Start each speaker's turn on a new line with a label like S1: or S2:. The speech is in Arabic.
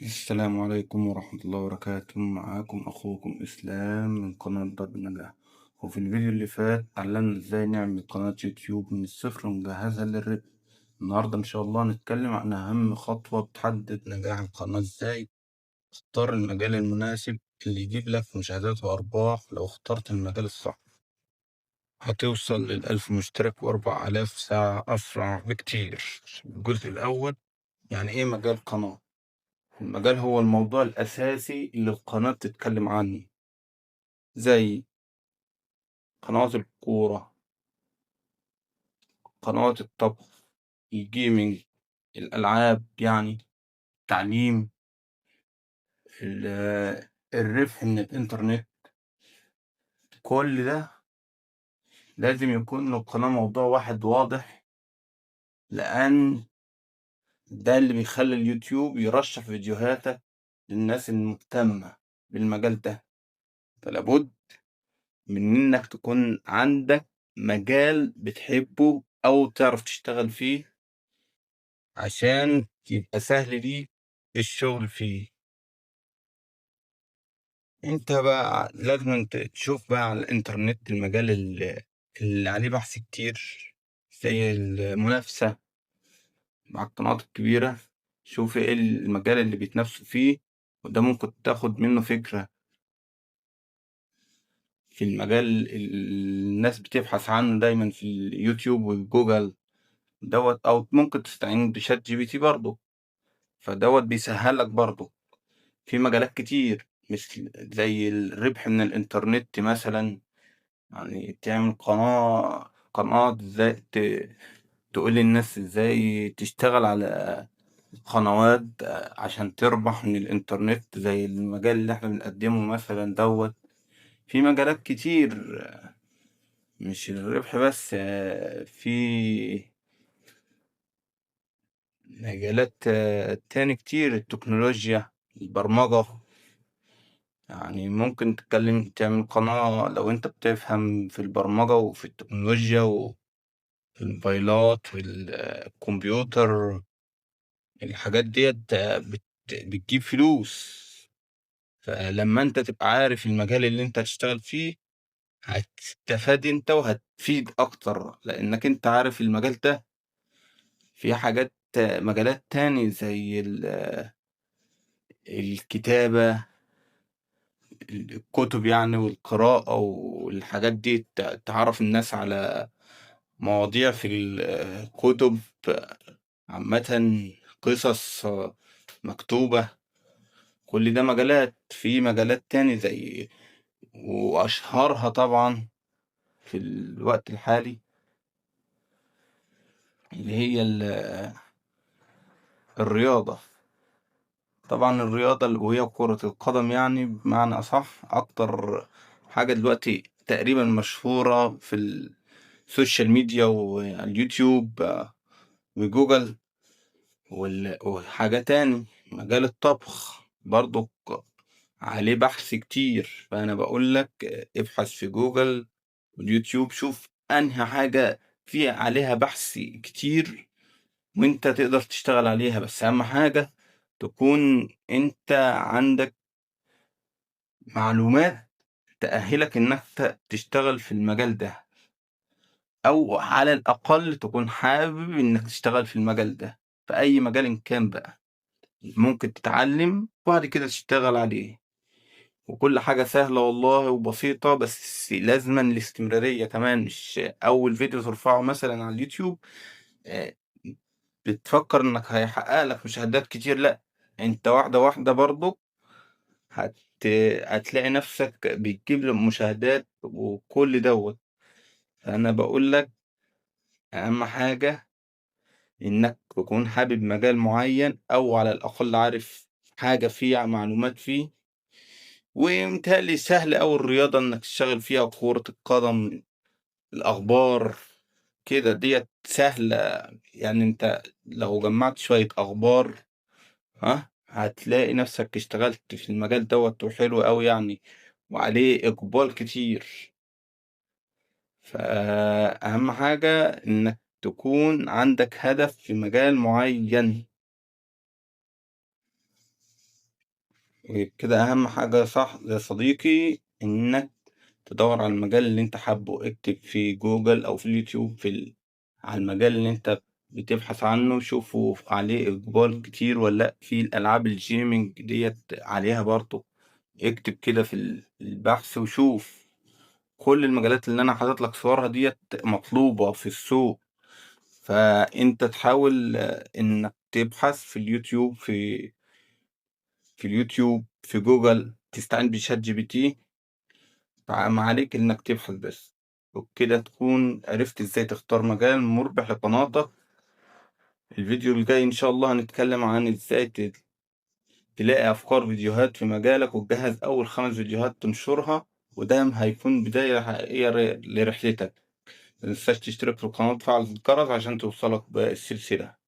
S1: السلام عليكم ورحمة الله وبركاته. معاكم أخوكم إسلام من قناة ضرب النجاح. وفي الفيديو اللي فات علمنا إزاي نعمل قناة يوتيوب من الصفر ونجهزها للربح. النهاردة إن شاء الله نتكلم عن أهم خطوة بتحدد نجاح القناة. إزاي تختار المجال المناسب اللي يجيب لك مشاهدات وأرباح. لو اخترت المجال الصح هتوصل لل1000 مشترك و4000 ساعة أسرع بكتير. الجزء الأول، يعني إيه مجال قناة؟ المجال هو الموضوع الأساسي اللي القناة بتتكلم عنه، زي قنوات الكورة، قنوات الطبخ، الجيمنج، الألعاب، يعني التعليم، الربح من الإنترنت. كل ده لازم يكون للقناة موضوع واحد واضح، لأن ده اللي بيخلي اليوتيوب يرشح فيديوهاتك للناس المهتمة بالمجال ده. فلابد من إنك تكون عندك مجال بتحبه أو تعرف تشتغل فيه عشان يبقى سهل ليك الشغل فيه. انت بقى لازم تشوف بقى على الانترنت المجال اللي عليه بحث كتير، زي المنافسة مع القنوات الكبيرة. شوف ايه المجال اللي بيتنافسوا فيه، وده ممكن تاخد منه فكرة في المجال الناس بتبحث عنه دايما في اليوتيوب وجوجل دوت، او ممكن تستعين بشات جي بي تي برضه، فدوت بيسهلك برضه في مجالات كتير، مش زي الربح من الإنترنت مثلا. يعني تعمل قناة ازاي تقول للناس ازاي تشتغل على قنوات عشان تربح من الإنترنت، زي المجال اللي احنا بنقدمه مثلا دوت. في مجالات كتير، مش الربح بس، في مجالات تاني كتير، التكنولوجيا، البرمجة. يعني ممكن تعمل قناة لو انت بتفهم في البرمجة وفي التكنولوجيا وفي الموبايلات والكمبيوتر. الحاجات ديت بتجيب فلوس. فلما انت تبقى عارف المجال اللي انت هتشتغل فيه هتستفاد انت وهتفيد اكتر، لانك انت عارف المجال ده. في حاجات مجالات تاني زي الكتابة، الكتب يعني، والقراءة والحاجات دي، تعرف الناس على مواضيع في الكتب عامة، قصص مكتوبة. كل ده مجالات. في مجالات تاني زي، وأشهرها طبعا في الوقت الحالي، اللي هي الرياضة. طبعا الرياضة وهي كرة القدم، يعني بمعنى أصح أكتر حاجة دلوقتي تقريبا مشهورة في السوشيال ميديا واليوتيوب وجوجل. وحاجة تاني، مجال الطبخ برضو عليه بحث كتير. فأنا بقول لك ابحث في جوجل واليوتيوب، شوف أنهي حاجة في عليها بحث كتير وانت تقدر تشتغل عليها. بس أهم حاجة تكون انت عندك معلومات تأهلك انك تشتغل في المجال ده، او على الأقل تكون حابب انك تشتغل في المجال ده. في أي مجال إن كان بقى ممكن تتعلم وبعد كده تشتغل عليه، وكل حاجة سهلة والله وبسيطة. بس لازما الاستمرارية كمان، مش أول فيديو ترفعه مثلا على اليوتيوب آه، بتفكر إنك هيحقق لك مشاهدات كتير. لأ، أنت واحدة واحدة برضو هت... هتلاقي نفسك بتجيب مشاهدات وكل دوت. فأنا بقول لك أهم حاجة إنك تكون حابب مجال معين، أو على الأقل عارف حاجة فيه، معلومات فيه. ومتهيألي سهل أوي الرياضة إنك تشتغل فيها، كرة القدم، الأخبار كده ديت سهلة. يعني أنت لو جمعت شوية أخبار هتلاقي نفسك اشتغلت في المجال دوت وحلو أوي يعني، وعليه إقبال كتير. فأهم حاجة إنك تكون عندك هدف في مجال معين. وكده أهم حاجة صح يا صديقي إنك تدور على المجال اللي أنت حابه، اكتب في جوجل أو في اليوتيوب على المجال اللي أنت بتبحث عنه، شوفوا عليه إقبال كتير ولا لأ. في الألعاب الجيمنج ديت عليها برضه، اكتب كده في البحث وشوف. كل المجالات اللي أنا حاطط لك صورها ديت مطلوبة في السوق، فأنت تحاول إنك تبحث في اليوتيوب، في جوجل، تستعين بشات جي بي تي. ما عليك إنك تبحث بس، وبكده تكون عرفت إزاي تختار مجال مربح لقناتك. الفيديو الجاي إن شاء الله هنتكلم عن إزاي تلاقي أفكار فيديوهات في مجالك وتجهز أول 5 فيديوهات تنشرها، وده هيكون بداية حقيقية لرحلتك. متنساش تشترك في القناة وتفعل الجرس عشان توصلك باقي السلسلة.